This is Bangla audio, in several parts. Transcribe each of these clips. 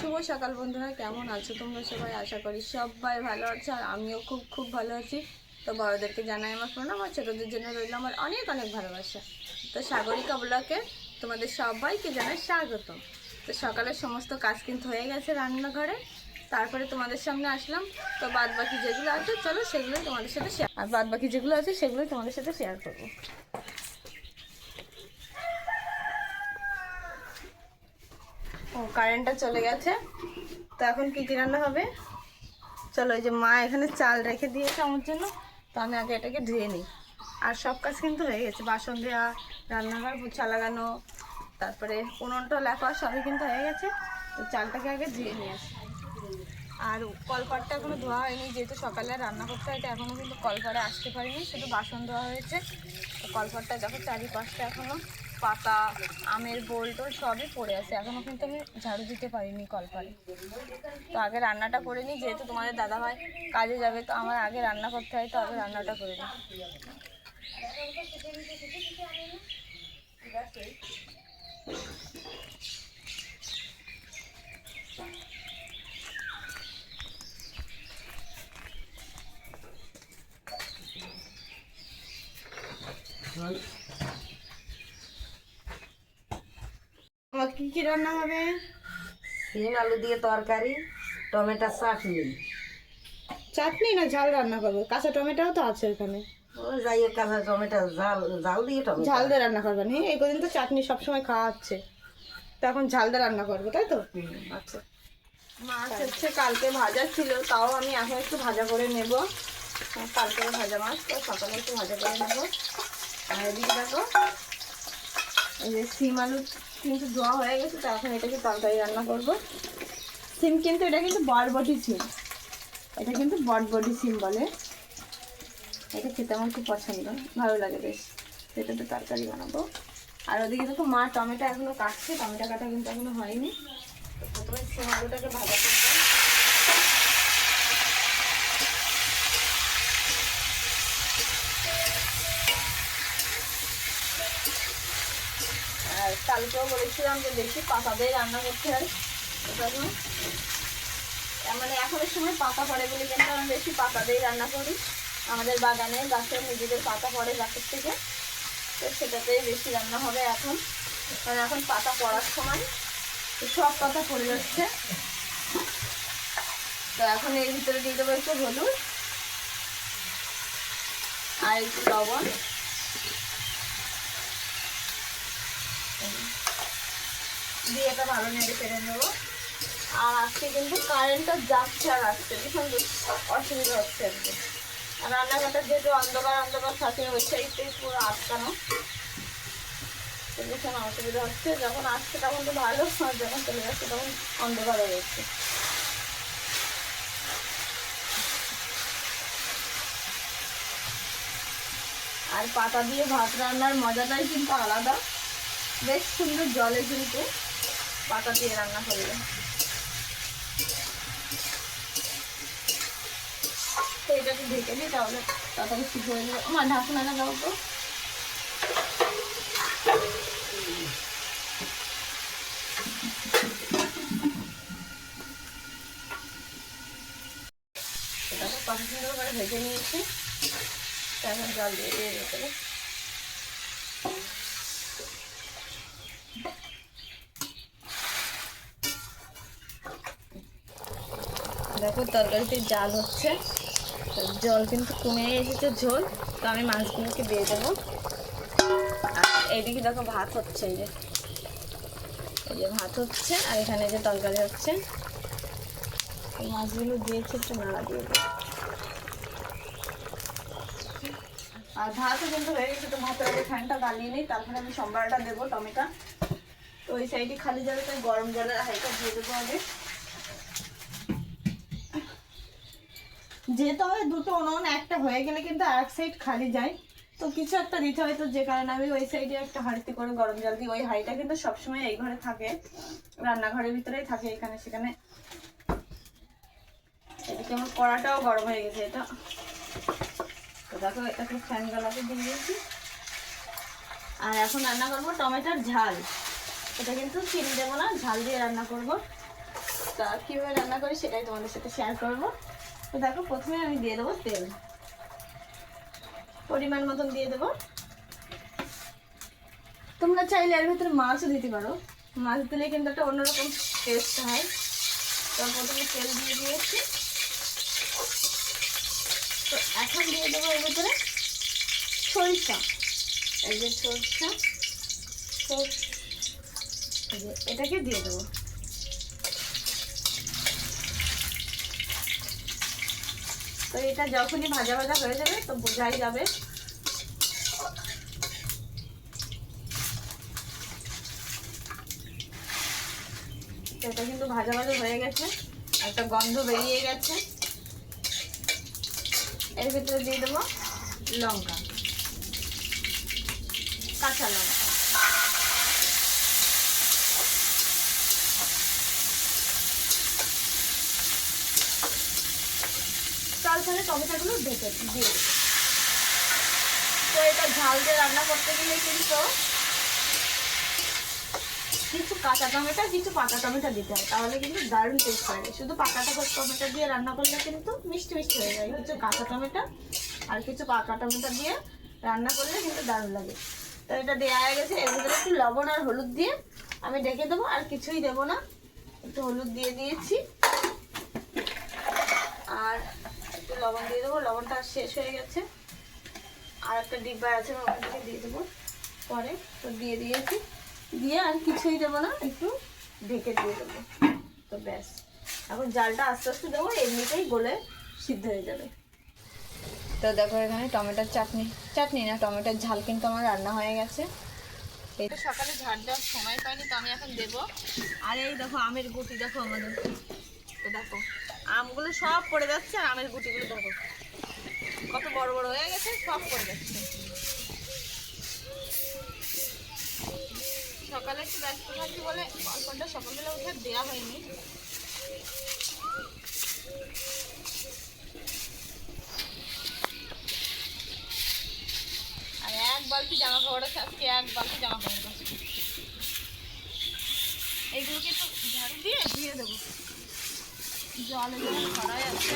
শুভ সকাল বন্ধুরা, কেমন আছো তোমরা সবাই? আশা করি সবাই ভালো আছো আর আমিও খুব খুব ভালো আছি। তো বড়দেরকে জানাই আমার প্রণাম আর ছোটোদের জন্য রইল আমার অনেক অনেক ভালোবাসা। তো সাগরিকা ব্লগে তোমাদের সবাইকে জানাই স্বাগত। তো সকালের সমস্ত কাজ কিন্তু হয়ে গেছে রান্নাঘরে, তারপরে তোমাদের সামনে আসলাম। তো বাদ বাকি যেগুলো আছে চলো সেগুলোই তোমাদের সাথে শেয়ার, আর বাদ বাকি যেগুলো আছে সেগুলোই তোমাদের সাথে শেয়ার করবো। ও কারেন্টটা চলে গেছে। তো এখন কী কী রান্না হবে চলো। এই যে মা এখানে চাল রেখে দিয়েছে আমার জন্য, তো আমি আগে এটাকে ধুয়ে নিই। আর সব কাজ কিন্তু হয়ে গেছে, বাসন দেওয়া, রান্নাঘর পোছা লাগানো, তারপরে উনুনটা লেখা সবই কিন্তু হয়ে গেছে। তো চালটাকে আগে ধুয়ে নিয়ে আসি। আর কলপাটটা এখনও ধোয়া হয়নি, যেহেতু সকালে রান্না করতে হয়, এখনও কিন্তু কলপাড়ে আসতে পারিনি, শুধু বাসন ধোয়া হয়েছে। তো কলপাটটা দেখো চারিপাশটা এখনও পাতা, আমের বোল টোল সবই পড়ে আছে, এখনও কিন্তু আমি ঝাড়ু দিতে পারিনি কলপাড়ে। তো আগে রান্নাটা করে নিই, যেহেতু তোমাদের দাদাভাই কাজে যাবে, তো আমার আগে রান্না করতে হয়, তো আগে রান্নাটা করে নিই। আমার কী কী রান্না হবে? শিম আলু দিয়ে তরকারি, টমেটো চাটনি। চাটনি না ঝাল রান্না করবো? কাঁচা টমেটোও তো আছে এখানে। ও যাই হোক, কাঁচা টমেটো ঝাল ঝাল দিয়ে টমেটো। ঝাল দিয়ে রান্না করবেন? হ্যাঁ, এই কদিন তো চাটনি সবসময় খাওয়া হচ্ছে, তো এখন ঝাল দিয়ে রান্না করবো, তাই তো? আচ্ছা। মাছ হচ্ছে কালকে ভাজা ছিল, তাও আমি এখন একটু ভাজা করে নেব। কালকে ভাজা মাছ, তো সকালে একটু ভাজা করে নেব। আর এদিকে দেখো, এই যে সিম আলু কিন্তু ধোয়া হয়ে গেছে, তো এখন এটাকে তরকারি রান্না করব। সিম কিন্তু এটা কিন্তু বরবটি সিম, এটা কিন্তু বটবটি সিম বলে। এটা খেতে আমার খুব পছন্দ, ভালো লাগে বেশ। এটাতে তরকারি বানাবো। আর ওদিকে দেখো মা টমেটো এখনো কাটছে, টমেটো কাটা কিন্তু এখনো হয়নি। তো প্রথমে সিম আলুটাকে ভাজা করবো। আর কালকেও বলেছিলাম যে বেশি পাতা দিয়ে রান্না করতে হয়, দেখো মানে এখনের সময় পাতা পড়ে বলে কিন্তু আমি বেশি পাতা দিয়ে রান্না করি। আমাদের বাগানে গাছের নিজেদের পাতা পড়ে গাছের থেকে, তো সেটাতেই বেশি রান্না হবে এখন, কারণ এখন পাতা পড়ার সময়, তো সব পাতা পড়ে যাচ্ছে। তো এখন এর ভিতরে দিয়ে দেবো একটু হলুদ আর একটু লবণ, দিয়ে এটা ভালো নেড়ে ফেলে নেবো। আর আজকে কিন্তু কারেন্টটা যাচ্ছে আর আসছে, ভীষণ অসুবিধা হচ্ছে আজকে। আর রান্নাঘরটা যেহেতু অন্ধকার অন্ধকার থাকে, ওই সাইডটাই পুরো আটকানো, ভীষণ অসুবিধা হচ্ছে। যখন আসছে তখন তো ভালো, আর যখন চলে যাচ্ছে তখন অন্ধকার হয়ে যাচ্ছে। আর পাতা দিয়ে ভাত রান্নার মজাটাই কিন্তু আলাদা, বেশ সুন্দর জলে কিন্তু পাতা দিয়ে রান্না করলে। তো এটাকে ঢেকে দিই, তাহলে তাড়াতাড়ি ঠিক হয়ে যাবে। আমার ঢাকনাটা দাও তো। এটাকে কত সুন্দর করে ভেজে নিয়েছি, এখন জল দিয়ে দিয়ে দিতে হবে। দেখো তরকারিতে জাল হচ্ছে, জল কিন্তু কমে এসেছে ঝোল, তো আমি মাছগুলোকে দিয়ে দেবো। আর এইদিকে দেখো ভাত হচ্ছে, এই যে ভাত হচ্ছে, আর এখানে যে তরকারি হচ্ছে, এই মাছগুলো দিয়েছি, একটু নাড়া দিয়ে দেবো। আর ভাতও কিন্তু হয়ে গেছে, তো ভাতের আগে ফ্যানটা গালিয়ে নিই, তারপরে আমি সম্বারটা দেবো টমেটো। তো ওই সাইডে খালি যাবে, তাই গরম জলের হাইটা দিয়ে দেবো আগে। যেহেতু আমাদের দুটো উনুন, একটা হয়ে গেলে কিন্তু আর এক সাইড খালি যায়, তো কিছু একটা দিতে হয়, তো যে কারণে আমি ওই সাইডে একটা হাঁড়িতে করে গরম জল দিই। ওই হাঁড়িটা কিন্তু সবসময় এই ঘরে থাকে, রান্নাঘরের ভিতরেই থাকে, এখানে সেখানে। এদিকে আমার কড়াটাও গরম হয়ে গেছে, এটা তো দেখো এটাকে ফ্যান গালাতে দিয়ে দিয়েছি। আর এখন রান্না করবো টমেটোর ঝাল, এটা কিন্তু চিনি দেবো না, ঝাল দিয়ে রান্না করবো। তা কীভাবে রান্না করি সেটাই তোমাদের সাথে শেয়ার করবো। তো দেখো, প্রথমে আমি দিয়ে দেবো তেল, পরিমাণ মতন দিয়ে দেবো। তোমরা চাইলে এর ভিতরে মাছও দিতে পারো, মাছ দিলে কিন্তু একটা অন্যরকম টেস্ট হয়। তো প্রথমে তেল দিয়ে দিয়েছি। তো এখন দিয়ে দেবো এর ভিতরে সরিষা, এই যে সরিষা, এটাকে দিয়ে দেবো। তো এটা যখনই ভাজা ভাজা হয়ে যাবে তো বোঝাই যাবে। এটা কিন্তু ভাজা ভাজা হয়ে গেছে, একটা গন্ধ বেরিয়ে গেছে। এর ভিতরে দিয়ে দেবো লঙ্কা, কাঁচা লঙ্কা। তারপরে টমেটোগুলো ঢেকে দিয়ে দেবো। তো এটা ঝাল দিয়ে রান্না করতে গেলে কিন্তু কিছু কাঁচা টমেটো, কিছু পাকা টমেটো দিতে হয়, তাহলে কিন্তু দারুণ টেস্ট হয়। শুধু পাকা টমেটো দিয়ে রান্না করলে কিন্তু মিষ্টি মিষ্টি হয়ে যায়। কিছু কাঁচা টমেটো আর কিছু পাকা টমেটো দিয়ে রান্না করলে কিন্তু দারুণ লাগে। তো এটা দেওয়া হয়ে গেছে। এর ভিতরে একটু লবণ আর হলুদ দিয়ে আমি ঢেকে দেবো, আর কিছুই দেবো না। একটু হলুদ দিয়ে দিয়েছি আর একটু লবণ দিয়ে দেবো। লবণটা শেষ হয়ে গেছে, আর একটা ডিব্বা আছে ওখান থেকে দিয়ে দেবো পরে। তো দিয়ে দিয়েছি, দিয়ে আর কিছুই দেবো না, একটু ঢেকে দিয়ে দেবো। তো ব্যাস, এখন জালটা আস্তে আস্তে দেবো, এমনিতেই গলে সিদ্ধ হয়ে যাবে। তো দেখো এখানে টমেটোর চাটনি না, টমেটোর ঝাল কিন্তু আমার রান্না হয়ে গেছে। এটা সকালে ঝাড় দেওয়ার সময় পাইনি, তো আমি এখন দেবো। আর এই দেখো আমের গুটি, দেখো আমাদের, তো দেখো আমগুলো সব পড়ে যাচ্ছে, আর আমের গুটিগুলো দেখো কত বড় বড় হয়ে গেছে, সব পড়ে যাচ্ছে। সকালে একটু ব্যস্ত থাকি বলে গল্পটা সকালবেলা উঠে দেওয়া হয়নি। আর এক বালতি জামা কাপড় আছে, আজকে এক বালতি জামা কাপড় আছে। এইগুলোকে একটু ঝাড়ু দিয়ে ধুয়ে দেবো, জলে যখন ছড়াই আছে।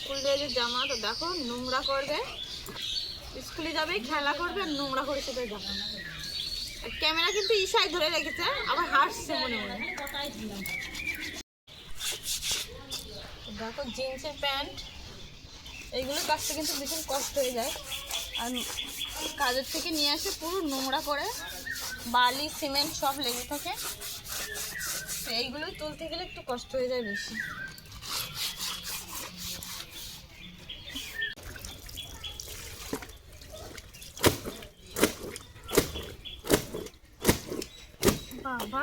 স্কুল দিয়ে যে জামা, তো দেখো নোংরা করবে, স্কুলে যাবে খেলা করবে আর নোংরা করে সেটা যাবে। আর ক্যামেরা কিন্তু ইশাই ধরে রেখেছে, আবার হাসছে মনে মনে। দেখো জিন্সের প্যান্ট, এইগুলো কাচতে কিন্তু ভীষণ কষ্ট হয়ে যায়। আর কাজের থেকে নিয়ে আসে পুরো নোংরা করে, বালি সিমেন্ট সব লেগে থাকে। তো এইগুলোই তুলতে গেলে একটু কষ্ট হয়ে যায় বেশি। বাবা,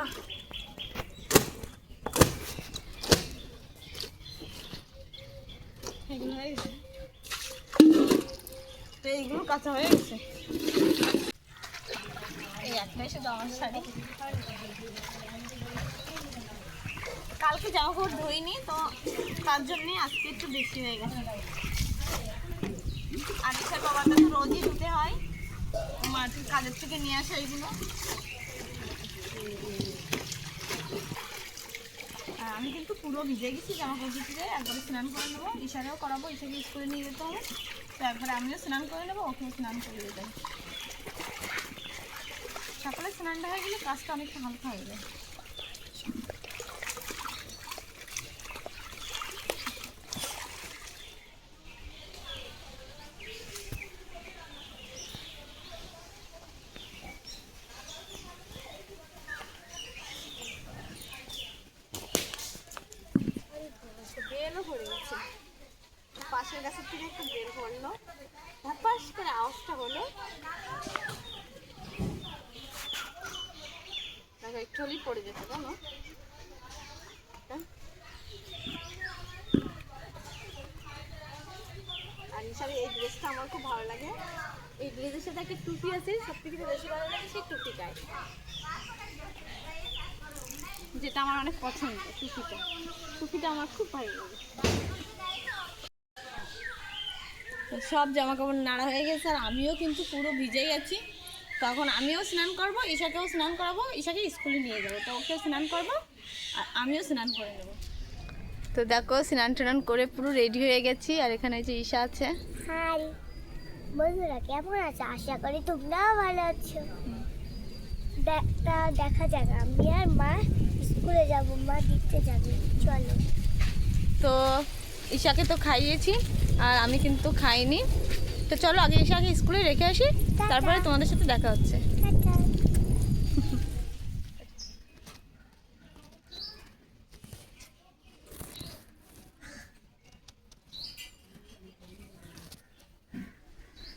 এগুলো হয়ে গেছে, তো এইগুলো কাঁচা হয়ে গেছে। এই একটাই শুধু আমার শাড়ি, কালকে জামা কাপড় ধুইনি, তো তার জন্যই আজকে একটু বেশি হয়ে গেছে। আর এসে বাবাটা তো রোজই ধুতে হয়, মাটির কাজের থেকে নিয়ে আসে এইগুলো। আর আমি কিন্তু পুরো ভিজে গেছি, জামা কাপড় দিতে যাই, একবারে স্নান করে নেবো, ইশারেও করাবো, ইশাকে স্কুলে নিয়ে যেতে হবে। তো একবারে আমিও স্নান করে নেবো, ওকেও স্নান করে দিতে হবে। সকালে স্নানটা হয়ে গেলে কাজটা অনেকটা হালকা হয়ে যায়। বেলও পড়ে গেছে, পাশের গাছের থেকে একটু বেল পড়লো, ধাপাস করে আওয়াজটা হলো। দেখো একটু হলেই পড়ে যেত, জানো। আর হিসাবে এই ড্রেসটা আমার খুব ভালো লাগে। এই ড্রেসের সাথে একটা টুপি আছে, সব থেকে বেশি ভালো লাগে সেই টুপিটাই। যেটা আমার অনেক পছন্দ, টুপিটা। টুপিটা আমার খুব ভালো লাগে। তো সব জামা কাপড় নাড়া হয়ে গেছে আর আমিও কিন্তু পুরো ভিজে গেছি। তখন আমিও স্নান করব, ঈশাকেও স্নান করাবো, ঈশাকে স্কুলে নিয়ে যাবো, তো ওকেও স্নান করবো আর আমিও স্নান করে নেবো। তো দেখো স্নান টান করে পুরো রেডি হয়ে গেছি আর এখানে যে ঈশা আছে। হাই বন্ধুরা, কেমন আছো? আশা করি তোমরাও ভালো আছো। দেখা যাক, আমি আর মা স্কুলে যাব, মা দিতে যাবে। চলো। তো ঈশাকে তো খাইয়েছি আর আমি কিন্তু খাইনি। তো চলো আগে ঈশাকে স্কুলে রেখে আসি, তারপরে তোমাদের সাথে দেখা হচ্ছে। টাটা।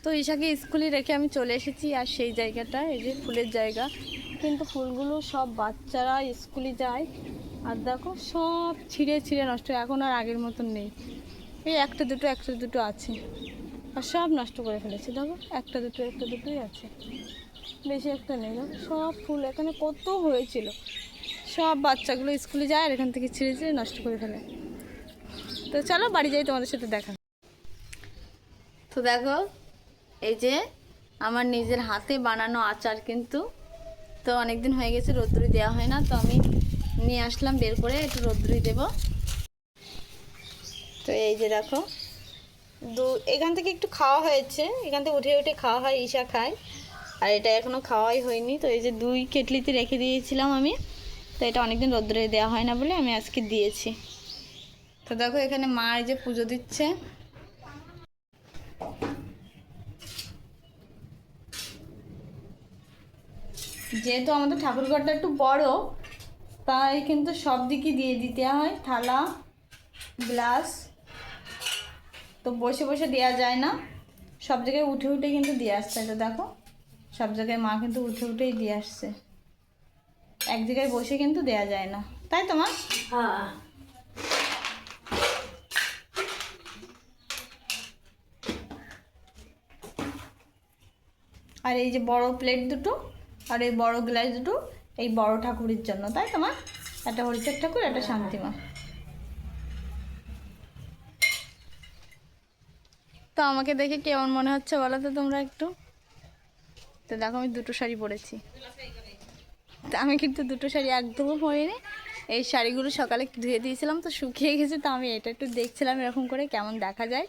তো ঈশাকে স্কুলে রেখে আমি চলে এসেছি আর সেই জায়গাটা এই যে ফুলের জায়গা, কিন্তু ফুলগুলো সব বাচ্চারা স্কুলে যায় আর দেখো সব ছিঁড়ে ছিঁড়ে নষ্ট, এখন আর আগের মতন নেই। এই একটা দুটো আছে আর সব নষ্ট করে ফেলেছে। দেখো একটা দুটোই আছে, বেশি একটা নেই। দেখো সব ফুল এখানে কত হয়েছিল, সব বাচ্চাগুলো স্কুলে যায় আর এখান থেকে ছিঁড়ে ছিঁড়ে নষ্ট করে ফেলে। তো চলো বাড়ি যাই, তোমাদের সাথে দেখা। তো দেখো এই যে আমার নিজের হাতে বানানো আচার, কিন্তু তো অনেক দিন হয়ে গেছে রোদ্দুরি দেওয়া হয় না, তো আমি নিয়ে আসলাম বের করে, একটু রোদ্দুরি দেব। তো এই যে দেখো এখান থেকে একটু খাওয়া হয়েছে, এখান থেকে উঠে উঠে খাওয়া হয়, ঈশা খায় আর এটা এখনও খাওয়াই হয়নি। তো এই যে 2 কেটলিতে রেখে দিয়েছিলাম আমি, তো এটা অনেকদিন রোদ্দুরে দেওয়া হয় না বলে আমি আজকে দিয়েছি। তো দেখো এখানে মা এই যে পুজো দিচ্ছে। যেহেতু আমাদের ঠাকুরঘরটা একটু বড়, তাই কিন্তু সব দিকে দিয়ে দিতে হয় থালা গ্লাস, তো বসে বসে দেওয়া যায় না, সব জায়গায় উঠে উঠে কিন্তু দিয়ে আসতে হয়। তো দেখো সব জায়গায় মা কিন্তু উঠে উঠেই দিয়ে আসছে, এক জায়গায় বসে কিন্তু দেয়া যায় না, তাই তো মা? হ্যাঁ। আর এই যে বড় প্লেট দুটো আর এই বড় গ্লাস দুটো এই বড় ঠাকুরের জন্য, তাই তো মা? একটা হরিচাঁদ ঠাকুর, একটা শান্তিমা। তো আমাকে দেখে কেমন মনে হচ্ছে বলো তো তোমরা একটু। তো দেখো আমি 2টো শাড়ি পরেছি, তো আমি কিন্তু 2টো শাড়ি একদমও পরিনি। এই শাড়িগুলো সকালে ধুয়ে দিয়েছিলাম, তো শুকিয়ে গেছে, তো আমি এটা একটু দেখছিলাম এরকম করে কেমন দেখা যায়,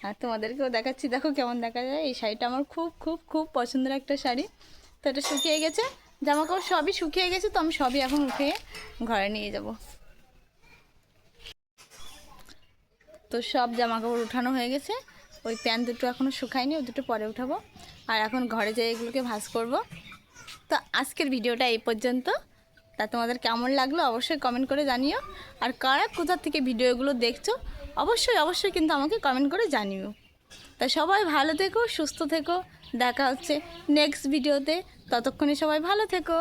আর তোমাদেরকেও দেখাচ্ছি দেখো কেমন দেখা যায়। এই শাড়িটা আমার খুব খুব খুব পছন্দের একটা শাড়ি। তো এটা শুকিয়ে গেছে, জামা কাপড় সবই শুকিয়ে গেছে, তো আমি সবই এখন উঠিয়ে ঘরে নিয়ে যাব। তো সব জামা কাপড় উঠানো হয়ে গেছে, ওই প্যান্ট দুটো এখনও শুকায়নি, ওই দুটো পরে উঠাবো আর এখন ঘরে যেয়ে এগুলোকে ভাঁজ করব। তো আজকের ভিডিওটা এই পর্যন্ত। তা তোমাদের কেমন লাগলো অবশ্যই কমেন্ট করে জানিও, আর কারা কোথা থেকে ভিডিওগুলো দেখছো অবশ্যই কিন্তু আমাকে কমেন্ট করে জানিও। তা সবাই ভালো থেকো, সুস্থ থেকো, দেখা হচ্ছে নেক্সট ভিডিওতে, ততক্ষণে সবাই ভালো থেকো।